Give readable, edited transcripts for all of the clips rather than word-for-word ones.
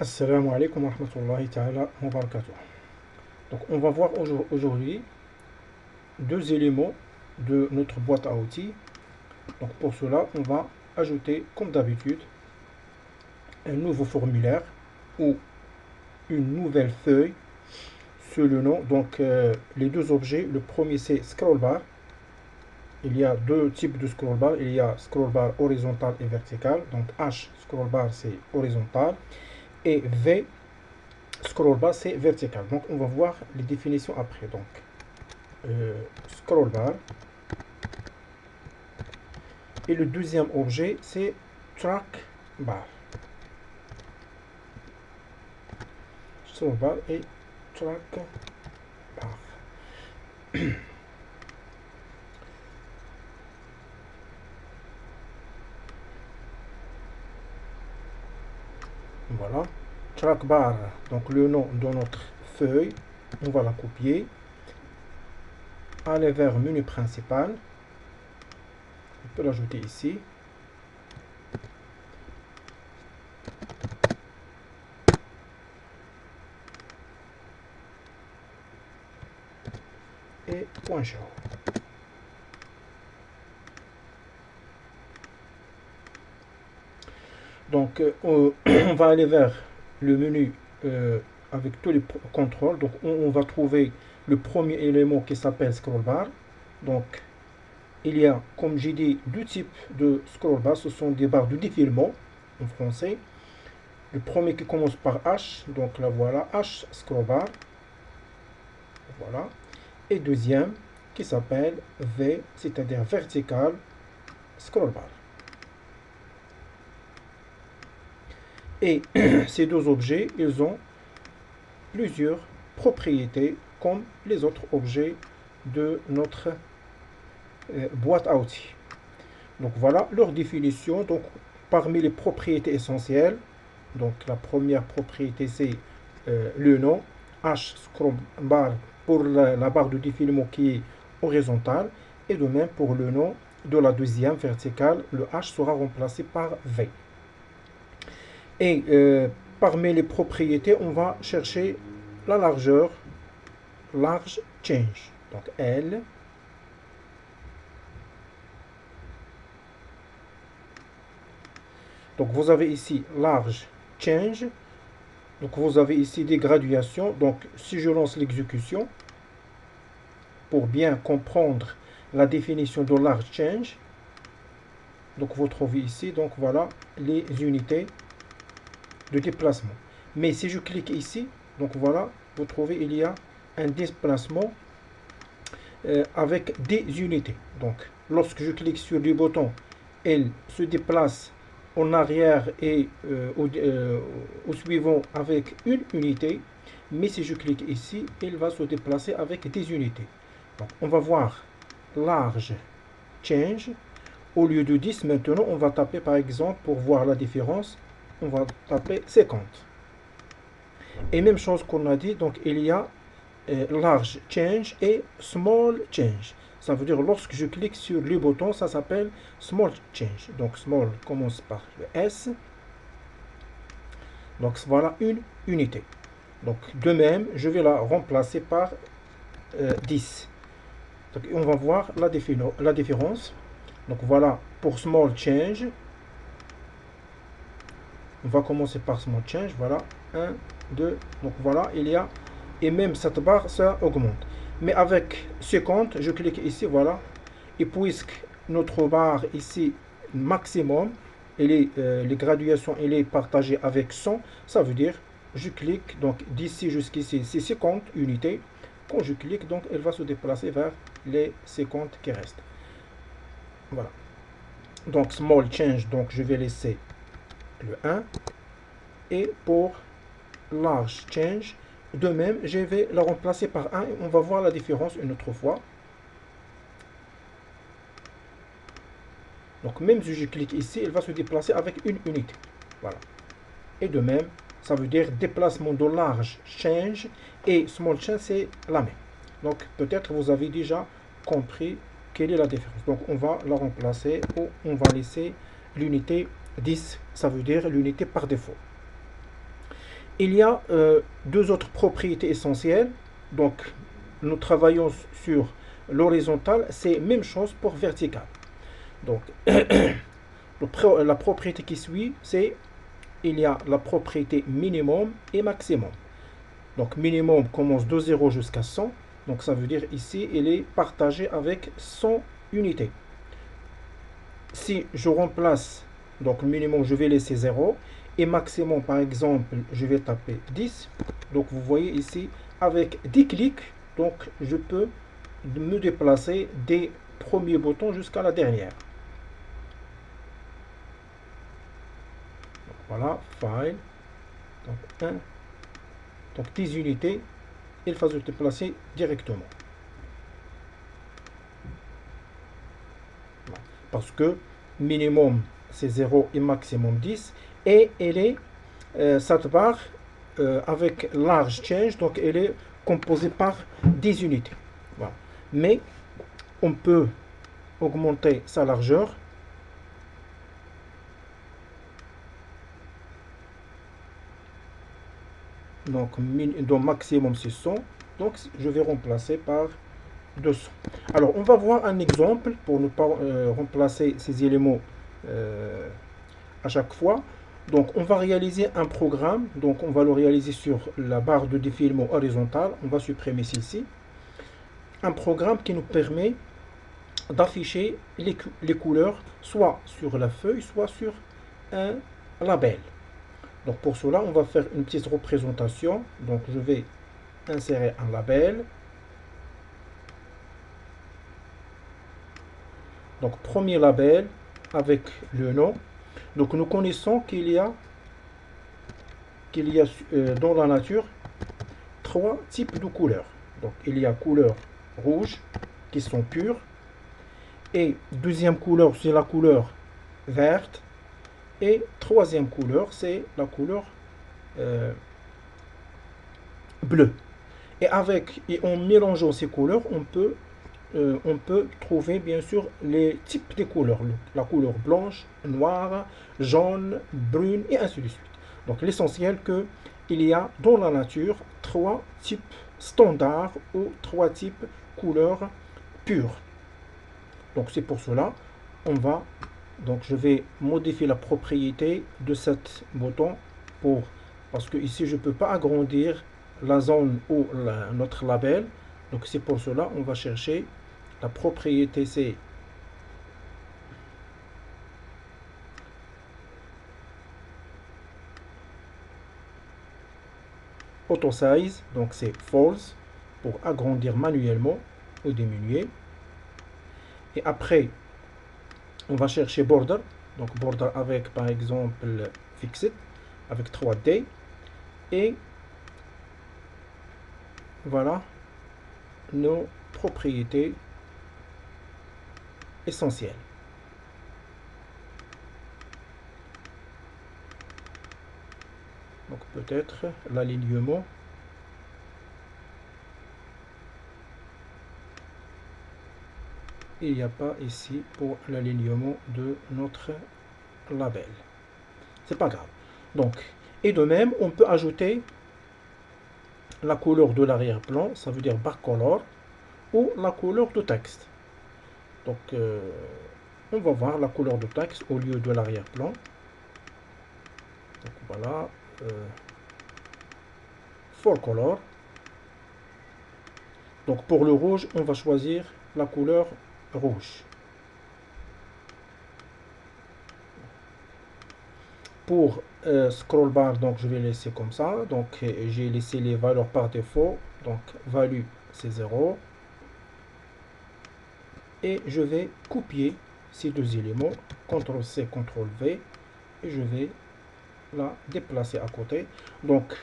Assalamu alaikum wa rahmatullahi ta'ala wa barakatuh. Donc, on va voir aujourd'hui deux éléments de notre boîte à outils. Donc, pour cela, on va ajouter, comme d'habitude, un nouveau formulaire ou une nouvelle feuille sous le nom. Donc, les deux objets, le premier c'est scroll bar. Il y a deux types de scroll bar. Il y a scroll bar horizontal et vertical. Donc, H scroll bar c'est horizontal et V scroll bar c'est vertical. Donc on va voir les définitions après. Donc scroll bar. Et le deuxième objet c'est track bar. Scroll bar et track bar. Voilà. Track bar, donc le nom de notre feuille, on va la copier. Aller vers menu principal. On peut l'ajouter ici. Et point show. Donc on va aller vers le menu avec tous les contrôles. Donc on va trouver le premier élément qui s'appelle scroll bar. Donc il y a, comme j'ai dit, deux types de scroll bar. Ce sont des barres de défilement en français. Le premier qui commence par H, donc là voilà, H scroll bar. Voilà. Et deuxième qui s'appelle V, c'est-à-dire vertical scroll bar. Et ces deux objets, ils ont plusieurs propriétés comme les autres objets de notre boîte à outils. Donc voilà leur définition. Donc parmi les propriétés essentielles, donc la première propriété c'est le nom H scroll bar pour la barre de défilement qui est horizontale, et de même pour le nom de la deuxième verticale, le H sera remplacé par V. Et parmi les propriétés, on va chercher la largeur, large change. Donc L. Donc vous avez ici large change. Donc vous avez ici des graduations. Donc si je lance l'exécution, pour bien comprendre la définition de large change, donc vous trouvez ici, donc voilà les unités de déplacement. Mais si je clique ici, donc voilà, vous trouvez il y a un déplacement avec des unités. Donc lorsque je clique sur le bouton, elle se déplace en arrière et au suivant avec une unité. Mais si je clique ici, elle va se déplacer avec des unités. Donc on va voir large change. Au lieu de 10, maintenant on va taper par exemple, pour voir la différence, on va taper 50. Et même chose qu'on a dit, donc il y a large change et small change. Ça veut dire lorsque je clique sur le bouton, ça s'appelle small change. Donc small commence par le S. Donc voilà une unité. Donc de même, je vais la remplacer par 10. Donc on va voir la différence. Donc voilà pour small change. On va commencer par small change. Voilà 1, 2. Donc voilà, il y a. Et même cette barre, ça augmente. Mais avec 50, je clique ici, voilà. Et puisque notre barre ici, maximum, les graduations, elle est partagée avec 100, ça veut dire, je clique, donc d'ici jusqu'ici, c'est 50 unités. Quand je clique, donc elle va se déplacer vers les 50 qui restent. Voilà. Donc small change, donc je vais laisser le 1. Et pour large change, de même, je vais la remplacer par 1 et on va voir la différence une autre fois. Donc même si je clique ici, elle va se déplacer avec une unité. Voilà. Et de même, ça veut dire déplacement de large change et small change, c'est la même. Donc peut-être vous avez déjà compris quelle est la différence. Donc on va la remplacer ou on va laisser l'unité 10, ça veut dire l'unité par défaut. Il y a deux autres propriétés essentielles. Donc, nous travaillons sur l'horizontale, c'est même chose pour vertical. Donc, la propriété qui suit, c'est il y a la propriété minimum et maximum. Donc, minimum commence de 0 jusqu'à 100. Donc, ça veut dire ici, il est partagé avec 100 unités. Si je remplace, donc minimum, je vais laisser 0. Et maximum, par exemple, je vais taper 10. Donc, vous voyez ici, avec 10 clics, donc je peux me déplacer des premiers boutons jusqu'à la dernière. Donc, voilà, File. Donc, 1. Donc, 10 unités. Il faut se déplacer directement. Parce que minimum, c'est 0 et maximum 10. Et elle est, cette barre, avec large change, donc elle est composée par 10 unités. Voilà. Mais on peut augmenter sa largeur. Donc, maximum c'est 100. Donc je vais remplacer par 200. Alors on va voir un exemple pour ne pas remplacer ces éléments à chaque fois. Donc on va réaliser un programme. Donc on va le réaliser sur la barre de défilement horizontale. On va supprimer celle-ci. Un programme qui nous permet d'afficher les couleurs soit sur la feuille, soit sur un label. Donc pour cela, on va faire une petite représentation. Donc je vais insérer un label. Donc premier label avec le nom. Donc nous connaissons qu'il y a dans la nature 3 types de couleurs. Donc il y a couleur rouge qui sont pures. Et deuxième couleur, c'est la couleur verte. Et troisième couleur, c'est la couleur bleue. Et en mélangeant ces couleurs, on peut trouver bien sûr les types de couleurs. La couleur blanche, noire, jaune, brune et ainsi de suite. Donc l'essentiel qu'il y a dans la nature 3 types standards ou 3 types couleurs pures. Donc c'est pour cela donc je vais modifier la propriété de cet bouton parce que ici je ne peux pas agrandir la zone ou notre label. Donc c'est pour cela on va chercher la propriété, c'est auto size, donc c'est false pour agrandir manuellement ou diminuer. Et après on va chercher border, donc border avec par exemple fixed avec 3D. Et voilà nos propriétés essentielles. Donc peut-être l'alignement. Il n'y a pas ici pour l'alignement de notre label. C'est pas grave. Donc, et de même, on peut ajouter la couleur de l'arrière-plan, ça veut dire backcolor, ou la couleur de texte. Donc, on va voir la couleur de texte au lieu de l'arrière-plan. Donc voilà, for color. Donc pour le rouge, on va choisir la couleur rouge. Pour scroll bar, donc je vais laisser comme ça. Donc j'ai laissé les valeurs par défaut. Donc value c'est 0. Et je vais copier ces deux éléments. CTRL C, CTRL V. Et je vais la déplacer à côté. Donc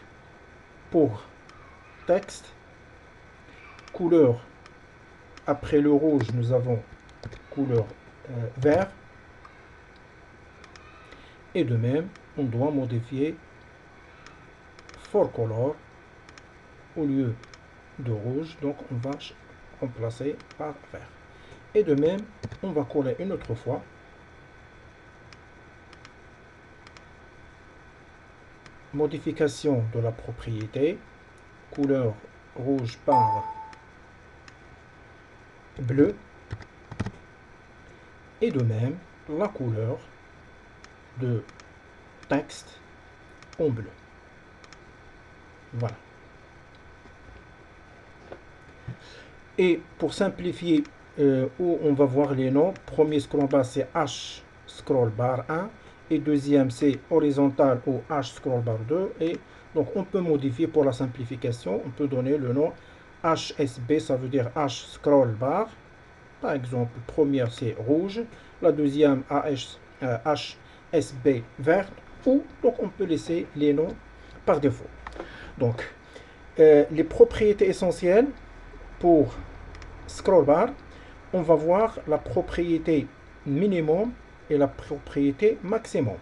pour texte, couleur, après le rouge, nous avons couleur vert. Et de même, on doit modifier for color au lieu de rouge. Donc on va remplacer par vert. Et de même, on va coller une autre fois. modification de la propriété, couleur rouge par bleu, et de même la couleur de texte en bleu. Voilà. Et pour simplifier, où on va voir les noms, premier scroll bar c'est H scroll bar 1 et deuxième c'est horizontal ou H scroll bar 2. Et donc on peut modifier pour la simplification, on peut donner le nom HSB, ça veut dire H scroll bar. Par exemple, première c'est rouge, la deuxième HSB verte, ou donc on peut laisser les noms par défaut. Donc les propriétés essentielles pour scroll bar, on va voir la propriété minimum et la propriété maximum.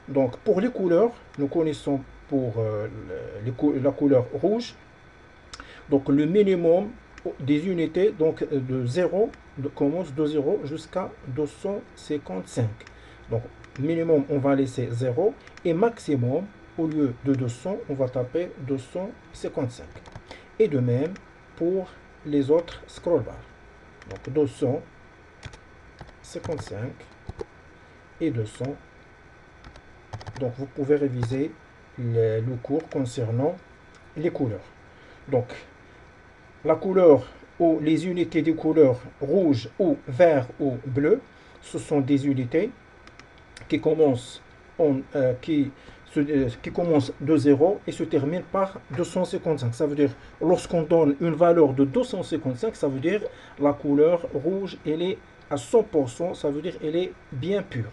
Donc pour les couleurs, nous connaissons pour la couleur rouge, donc le minimum des unités donc de 0 commence de 0 jusqu'à 255. Donc minimum on va laisser 0 et maximum au lieu de 200 on va taper 255. Et de même pour les autres scroll bars. Donc 255 et 200. Donc vous pouvez réviser le cours concernant les couleurs. Donc la couleur ou les unités des couleurs rouge ou vert ou bleu, ce sont des unités qui commencent qui commence de 0 et se termine par 255. Ça veut dire, lorsqu'on donne une valeur de 255, ça veut dire la couleur rouge, elle est à 100%, ça veut dire elle est bien pure.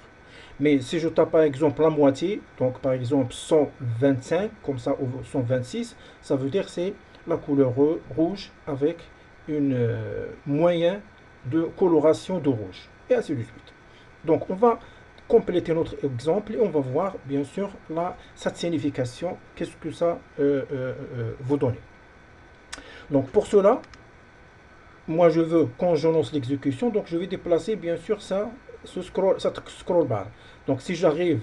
Mais si je tape par exemple la moitié, donc par exemple 125, comme ça, ou 126, ça veut dire c'est la couleur rouge avec une moyenne de coloration de rouge, et ainsi de suite. Donc on va compléter notre exemple et on va voir bien sûr cette signification, qu'est-ce que ça vous donne. Donc pour cela, moi je veux, quand je lance l'exécution, donc je vais déplacer bien sûr cette scroll bar. Donc si j'arrive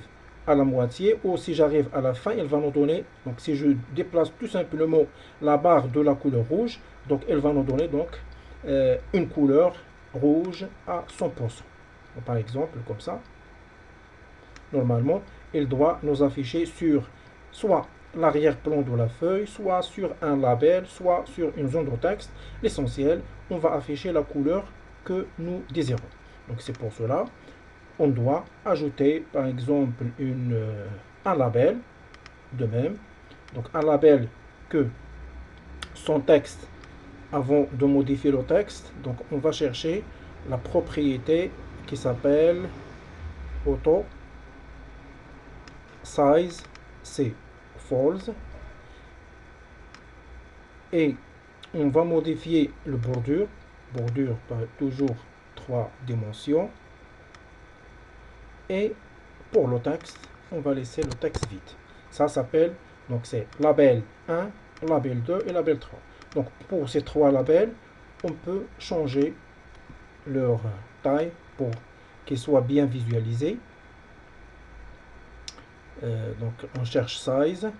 à la moitié ou si j'arrive à la fin, elle va nous donner, donc si je déplace tout simplement la barre de la couleur rouge, donc elle va nous donner donc une couleur rouge à 100%. Donc, par exemple comme ça. Normalement, il doit nous afficher sur soit l'arrière-plan de la feuille, soit sur un label, soit sur une zone de texte. L'essentiel, on va afficher la couleur que nous désirons. Donc c'est pour cela, on doit ajouter par exemple un label, de même. Donc un label que son texte, avant de modifier le texte, donc on va chercher la propriété qui s'appelle auto size, c'est false, et on va modifier le bordure par toujours 3 dimensions, et pour le texte on va laisser le texte vide. Ça s'appelle, donc c'est label 1, label 2 et label 3. Donc pour ces 3 labels on peut changer leur taille pour qu'ils soient bien visualisés. Donc on cherche size,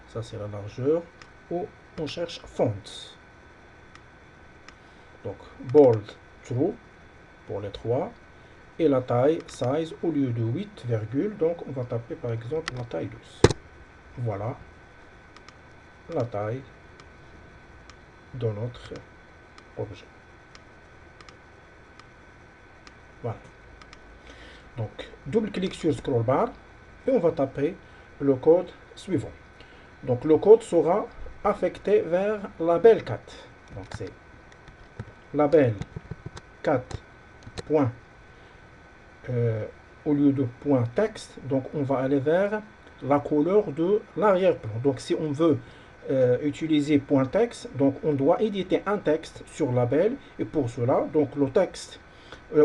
ça c'est la largeur, ou on cherche font. Donc bold true pour les 3, et la taille size au lieu de 8, donc on va taper par exemple la taille 12. Voilà la taille de notre objet. Voilà. Donc double-clic sur scroll bar et on va taper le code suivant. Donc le code sera affecté vers label 4. Donc c'est label 4 point, au lieu de point texte, donc on va aller vers la couleur de l'arrière-plan. Donc si on veut utiliser point texte, donc on doit éditer un texte sur label, et pour cela, donc le texte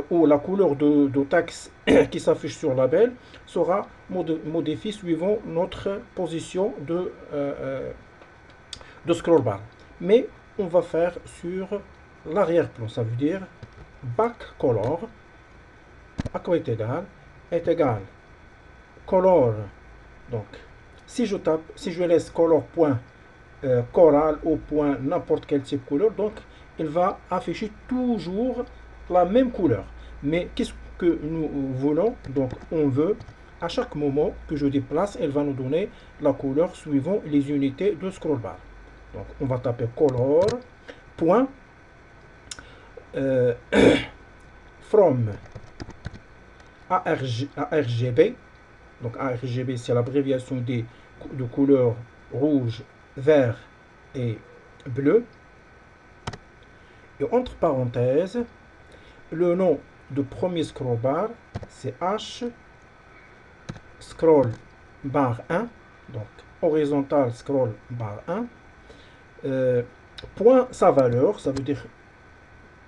ou la couleur de texte qui s'affiche sur label sera modifiée suivant notre position de scroll bar. Mais on va faire sur l'arrière-plan, ça veut dire back color à quoi est égal color. Donc, si je laisse color point coral ou point n'importe quel type de couleur, donc il va afficher toujours la même couleur. Mais qu'est-ce que nous voulons? Donc, on veut à chaque moment que je déplace, elle va nous donner la couleur suivant les unités de scroll bar. Donc, on va taper color point from ARGB. Donc ARGB, c'est l'abréviation de couleurs rouge, vert et bleu. Et entre parenthèses, le nom de premier scroll bar, c'est H scroll bar 1. Donc horizontal scroll bar 1. Point sa valeur, ça veut dire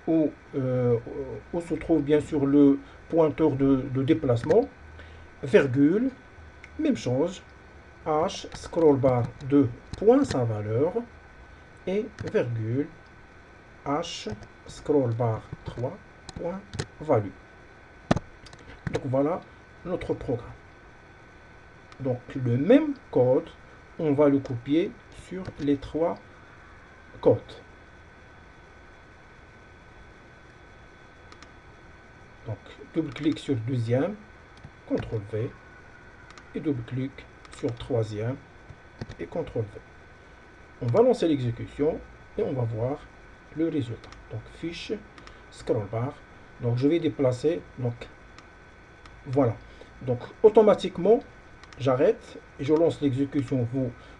où se trouve bien sûr le pointeur de déplacement. Virgule, même chose, H scroll bar 2 point sa valeur et virgule H scroll bar 3 point value. Donc voilà notre programme. Donc le même code, on va le copier sur les trois codes. Donc double-clic sur deuxième, CTRL V, et double-clic sur troisième et CTRL V. On va lancer l'exécution et on va voir le résultat. Donc fiche, scroll bar. Donc je vais déplacer. Donc voilà. Donc automatiquement, j'arrête et je lance l'exécution.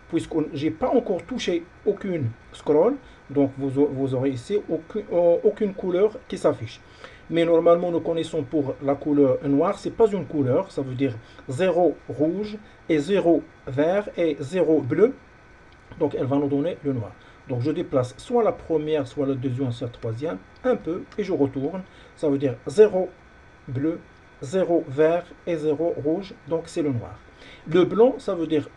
Puisque j'ai pas encore touché aucune scroll, donc vous aurez ici aucune couleur qui s'affiche. Mais normalement, nous connaissons pour la couleur noire, c'est pas une couleur, ça veut dire 0 rouge et 0 vert et 0 bleu. Donc elle va nous donner le noir. Donc je déplace soit la première, soit la deuxième, soit la troisième, un peu, et je retourne. Ça veut dire 0 bleu, 0 vert et 0 rouge, donc c'est le noir. Le blanc, ça veut dire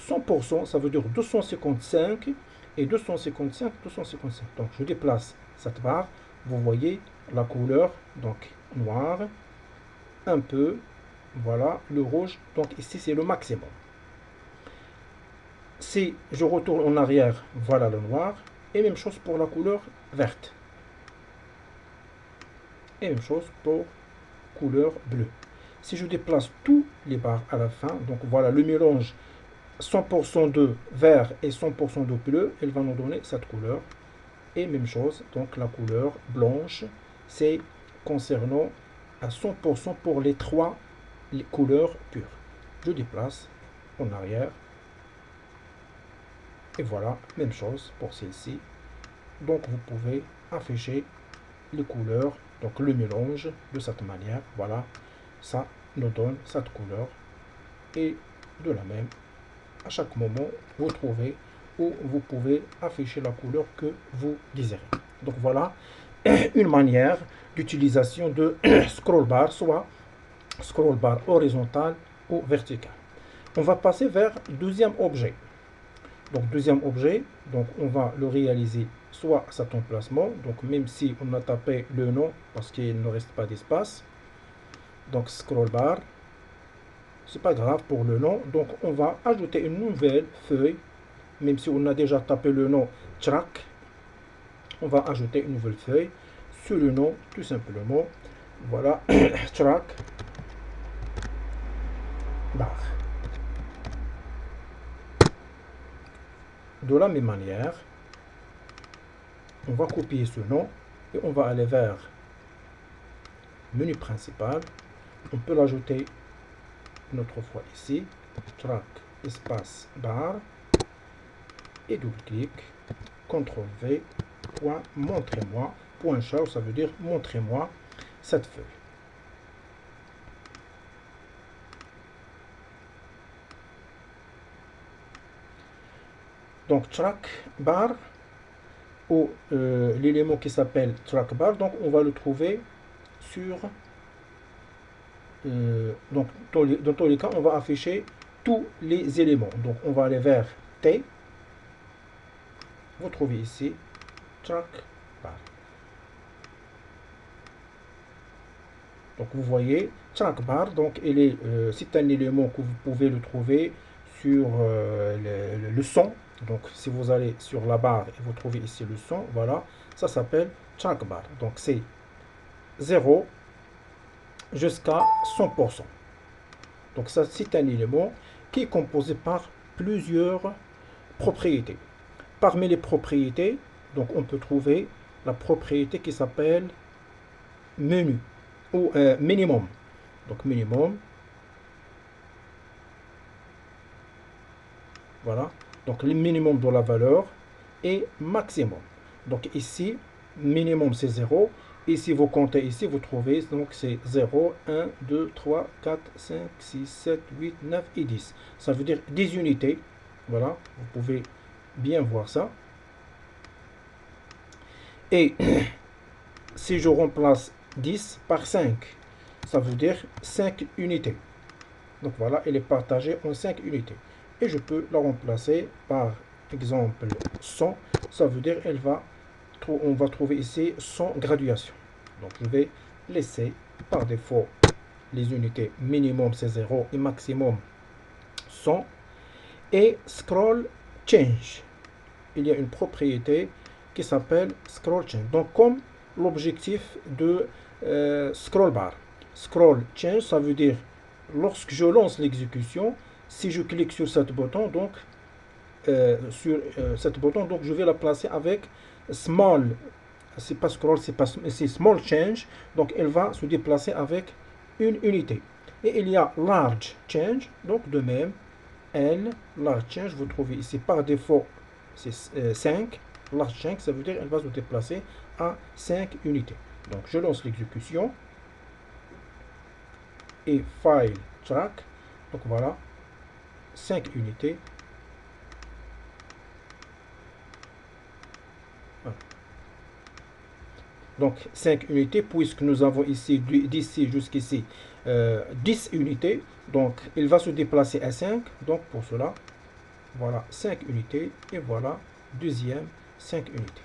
100%, ça veut dire 255 et 255, 255. Donc je déplace cette barre, vous voyez la couleur, donc noir, un peu, voilà, le rouge, donc ici c'est le maximum. Si je retourne en arrière, voilà le noir, et même chose pour la couleur verte. Et même chose pour couleur bleue. Si je déplace tous les barres à la fin, donc voilà le mélange 100% de vert et 100% de bleu, elle va nous donner cette couleur. Et même chose, donc la couleur blanche, c'est concernant à 100% pour les trois couleurs pures. Je déplace en arrière. Et voilà, même chose pour celle-ci. Donc vous pouvez afficher les couleurs, donc le mélange de cette manière. Voilà, ça nous donne cette couleur. Et de la même, à chaque moment, vous trouvez où vous pouvez afficher la couleur que vous désirez. Donc voilà une manière d'utilisation de scroll bar, soit scroll bar horizontal ou vertical. On va passer vers le deuxième objet. Donc deuxième objet, donc on va le réaliser soit à cet emplacement, donc même si on a tapé le nom parce qu'il ne reste pas d'espace, donc scroll bar, c'est pas grave pour le nom, donc on va ajouter une nouvelle feuille, même si on a déjà tapé le nom track, on va ajouter une nouvelle feuille sur le nom tout simplement, voilà, track bar. De la même manière, on va copier ce nom et on va aller vers menu principal. On peut l'ajouter une autre fois ici, track espace bar et double-clic, CTRL V, point montrez-moi, point show, ça veut dire montrez-moi cette feuille. Donc track bar ou l'élément qui s'appelle track bar, donc on va le trouver sur donc dans tous les cas on va afficher tous les éléments. Donc on va aller vers T, vous trouvez ici track bar. Donc vous voyez, track bar, donc c'est un élément que vous pouvez le trouver sur le son. Donc si vous allez sur la barre et vous trouvez ici le son, voilà, ça s'appelle track bar. Donc c'est 0 jusqu'à 100%. Donc ça, c'est un élément qui est composé par plusieurs propriétés. Parmi les propriétés, donc on peut trouver la propriété qui s'appelle menu ou minimum. Donc minimum, voilà. Donc le minimum de la valeur et maximum. Donc ici, minimum c'est 0. Et si vous comptez ici, vous trouvez, donc c'est 0, 1, 2, 3, 4, 5, 6, 7, 8, 9 et 10. Ça veut dire 10 unités. Voilà, vous pouvez bien voir ça. Et si je remplace 10 par 5, ça veut dire 5 unités. Donc voilà, elle est partagée en 5 unités. Et je peux la remplacer par exemple 100. Ça veut dire on va trouver ici 100 graduations. Donc je vais laisser par défaut les unités minimum c'est 0 et maximum 100. Et scroll change. Il y a une propriété qui s'appelle scroll change. Donc comme l'objectif de scroll bar. Scroll change, ça veut dire lorsque je lance l'exécution, si je clique sur cette bouton, donc donc je vais la placer avec small. C'est pas scroll, c'est small change. Donc elle va se déplacer avec une unité. Et il y a large change. Donc de même, large change, vous trouvez ici par défaut, c'est 5. Large change, ça veut dire elle va se déplacer à 5 unités. Donc je lance l'exécution. Et file track. Donc voilà, 5 unités. Voilà. Donc 5 unités, puisque nous avons ici d'ici jusqu'ici 10 unités. Donc il va se déplacer à 5. Donc pour cela, voilà 5 unités. Et voilà, deuxième 5 unités.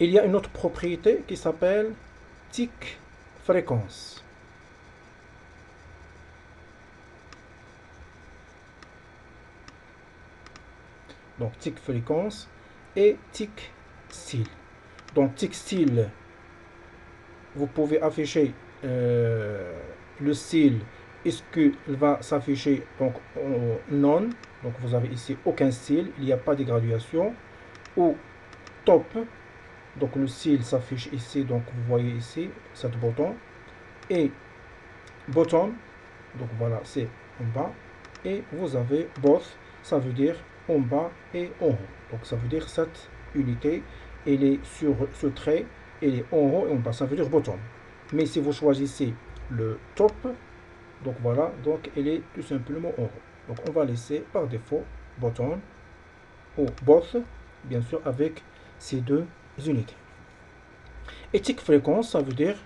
Il y a une autre propriété qui s'appelle tick fréquence. Donc tick fréquence et tick style. Donc tick style, vous pouvez afficher le style. Est-ce qu'il va s'afficher donc en non? Donc vous avez ici aucun style, il n'y a pas de graduation. Ou top. Donc le style s'affiche ici, donc vous voyez ici, cet bouton. Et bottom, donc voilà, c'est en bas. Et vous avez both, ça veut dire en bas et en haut. Donc ça veut dire cette unité, elle est sur ce trait, elle est en haut et en bas, ça veut dire bottom. Mais si vous choisissez le top, donc voilà, donc elle est tout simplement en haut. Donc on va laisser par défaut bottom ou both, bien sûr avec ces deux unités. Et tick fréquence, ça veut dire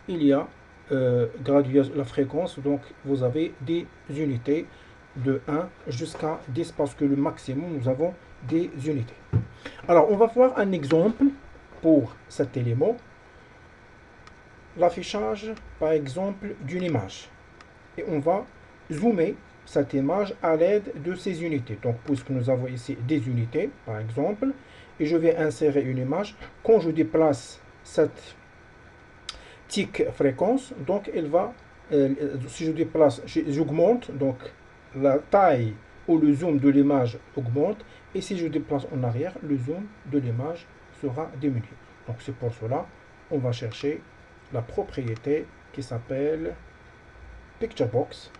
il y a la fréquence, donc vous avez des unités de 1 jusqu'à 10 parce que le maximum nous avons des unités. Alors on va voir un exemple pour cet élément. L'affichage par exemple d'une image. Et on va zoomer cette image à l'aide de ces unités. Donc puisque nous avons ici des unités par exemple, et je vais insérer une image, quand je déplace cette tick fréquence, donc elle va, si je déplace, j'augmente, donc la taille ou le zoom de l'image augmente, et si je déplace en arrière, le zoom de l'image sera diminué. Donc c'est pour cela, on va chercher la propriété qui s'appelle Picture Box.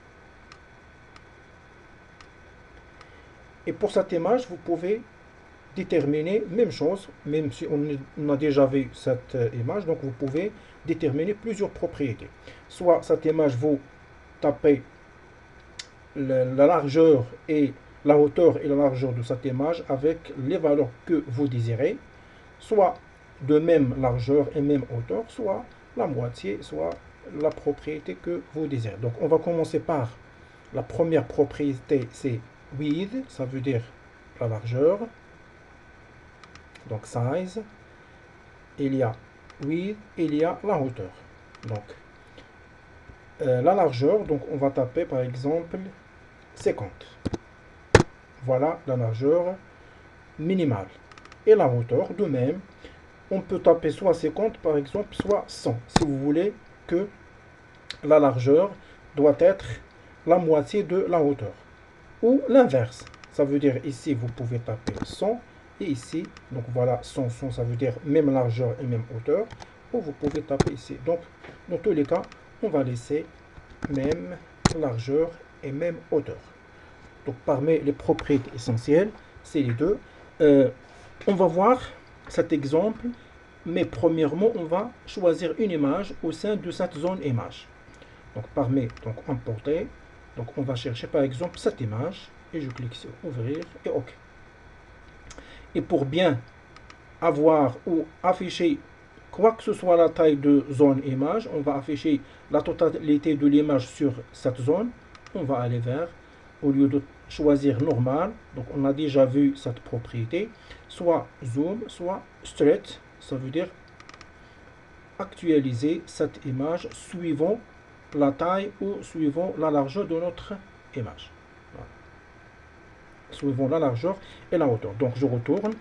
Et pour cette image, vous pouvez déterminer, même chose, même si on a déjà vu cette image, donc vous pouvez déterminer plusieurs propriétés. Soit cette image, vous tapez la largeur et la hauteur et la largeur de cette image avec les valeurs que vous désirez, soit de même largeur et même hauteur, soit la moitié, soit la propriété que vous désirez. Donc on va commencer par la première propriété, c'est width, ça veut dire la largeur. Donc size, il y a width, il y a la hauteur. Donc la largeur, donc on va taper par exemple 50. Voilà la largeur minimale. Et la hauteur, de même, on peut taper soit 50 par exemple, soit 100, si vous voulez que la largeur doit être la moitié de la hauteur. Ou l'inverse. Ça veut dire ici, vous pouvez taper 100. Et ici, donc voilà, 100, 100, ça veut dire même largeur et même hauteur. Ou vous pouvez taper ici. Donc, dans tous les cas, on va laisser même largeur et même hauteur. Donc, parmi les propriétés essentielles, c'est les deux. On va voir cet exemple, mais premièrement, on va choisir une image au sein de cette zone image. Donc, parmi, donc, importer. Donc, on va chercher par exemple cette image et je clique sur ouvrir et OK. Et pour bien avoir ou afficher quoi que ce soit la taille de zone image, on va afficher la totalité de l'image sur cette zone. On va aller vers, au lieu de choisir normal, donc on a déjà vu cette propriété, soit zoom, soit straight, ça veut dire actualiser cette image suivant la taille ou suivant la largeur de notre image. Voilà. Suivant la largeur et la hauteur. Donc je retourne.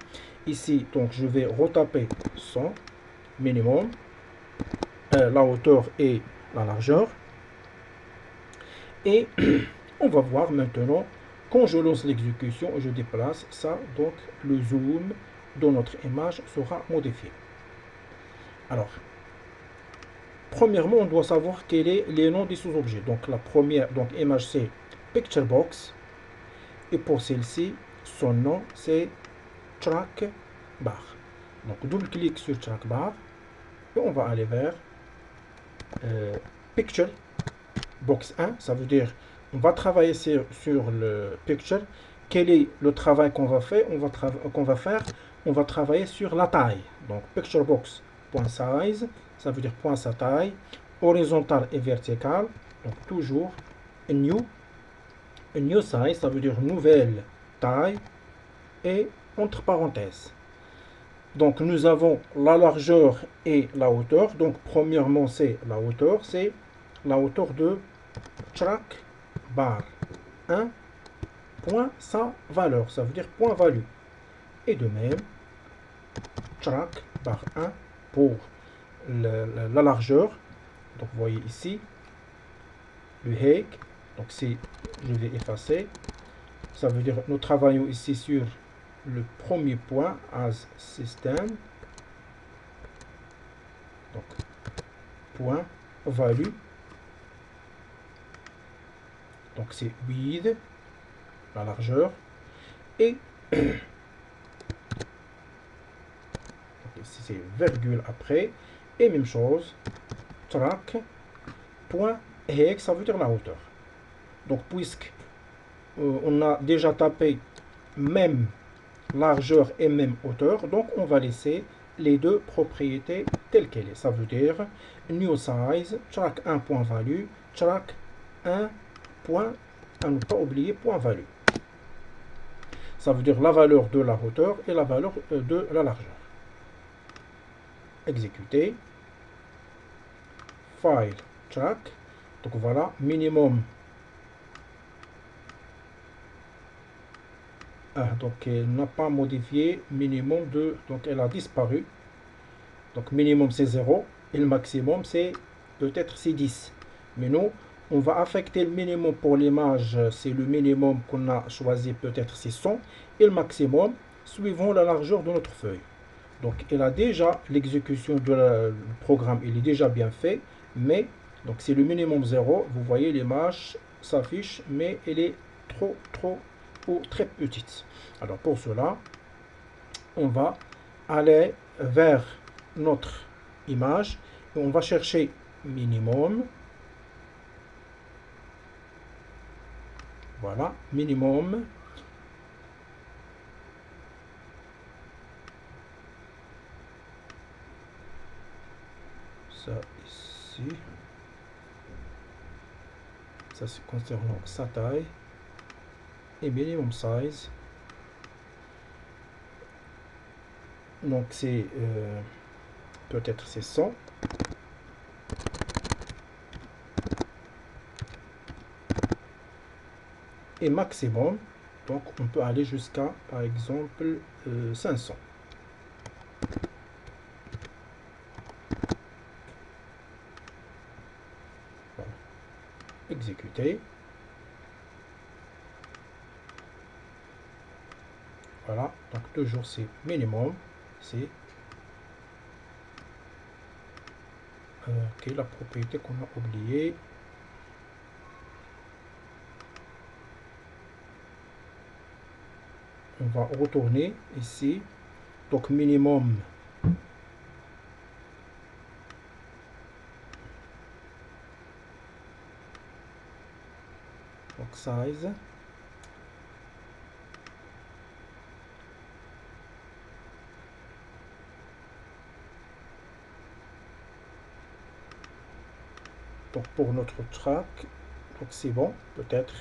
Ici, donc je vais retaper 100 minimum, la hauteur et la largeur. Et on va voir maintenant, quand je lance l'exécution, je déplace ça, donc le zoom de notre image sera modifié. Alors, premièrement, on doit savoir quels sont les noms des sous-objets. Donc la première, donc image c'est Picture Box. Et pour celle-ci, son nom c'est Track Bar. Donc double-clic sur Track Bar. Et on va aller vers Picture Box 1. Ça veut dire on va travailler sur le Picture. Quel est le travail qu'on va faire? On va travailler sur la taille. Donc Picture Box.size, ça veut dire point sa taille, horizontale et verticale. Donc toujours new size, ça veut dire nouvelle taille, et entre parenthèses. Donc nous avons la largeur et la hauteur. Donc premièrement c'est la hauteur de track bar 1 point sa valeur, ça veut dire point value. Et de même track bar 1 pour la largeur. Donc vous voyez ici le height. Donc si je vais effacer, ça veut dire nous travaillons ici sur le premier point as system. Donc point value. Donc c'est width, la largeur, et ici c'est virgule après, et même chose, track point height, ça veut dire la hauteur. Donc puisque on a déjà tapé même largeur et même hauteur, donc on va laisser les deux propriétés telles qu'elles. Ça veut dire new size, track 1 point value, track 1 point, à ne pas oublier point value. Ça veut dire la valeur de la hauteur et la valeur de la largeur. Exécuter. File, track. Donc voilà, minimum. Donc elle n'a pas modifié minimum de, donc elle a disparu. Donc minimum c'est 0 et le maximum c'est peut-être c'est 10. Mais nous, on va affecter le minimum pour l'image, c'est le minimum qu'on a choisi, peut-être c'est 100, et le maximum suivant la largeur de notre feuille. Donc elle a déjà l'exécution du programme, il est déjà bien fait, mais donc c'est le minimum 0. Vous voyez l'image s'affiche, mais elle est trop ou très petite. Alors pour cela, on va aller vers notre image et on va chercher minimum. Voilà, minimum. Ça ici. Ça c'est concernant sa taille. Et minimum size. Donc c'est peut-être c'est 100. Et maximum, donc on peut aller jusqu'à par exemple 500. Voilà. Exécuter. Voilà, donc toujours c'est minimum, c'est ok, la propriété qu'on a oubliée. On va retourner ici, donc minimum. Donc size. Donc pour notre track, donc c'est bon, peut-être.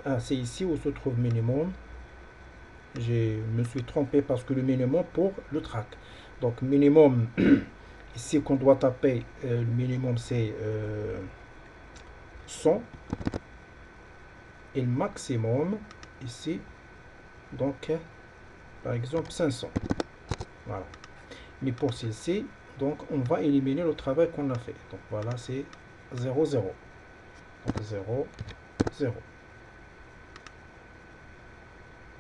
Ah, c'est ici où se trouve minimum. Je me suis trompé parce que le minimum pour le track. Donc minimum, ici qu'on doit taper, le minimum c'est 100. Et le maximum, ici, donc par exemple 500. Voilà. Mais pour celle-ci, donc on va éliminer le travail qu'on a fait. Donc voilà, c'est 0, 0. Donc 0, 0.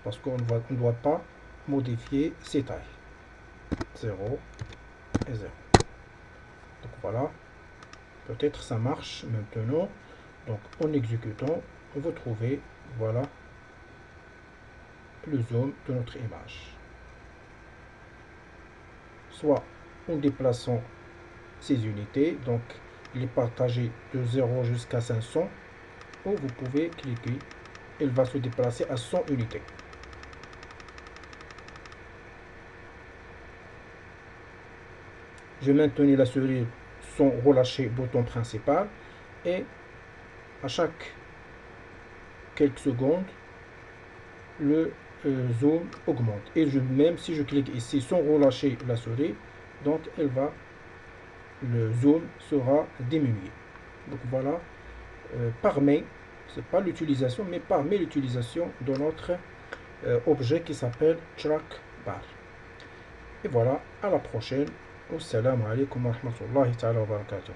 Parce qu'on ne doit pas modifier ces tailles. 0 et 0. Donc voilà. Peut-être ça marche maintenant. Donc en exécutant, vous trouvez, voilà, le zoom de notre image. Soit en déplaçant ces unités, donc il est partagé de 0 jusqu'à 500, ou vous pouvez cliquer, il va se déplacer à 100 unités. Je maintenais la souris sans relâcher le bouton principal et à chaque quelques secondes, le zoom augmente. Et même si je clique ici sans relâcher la souris, donc le zoom sera diminué. Donc voilà, parmi, c'est pas l'utilisation, mais parmi l'utilisation de notre objet qui s'appelle track bar. Et voilà, à la prochaine. Wassalamu alaikum wa rahmatullahi ta'ala wa barakatuh.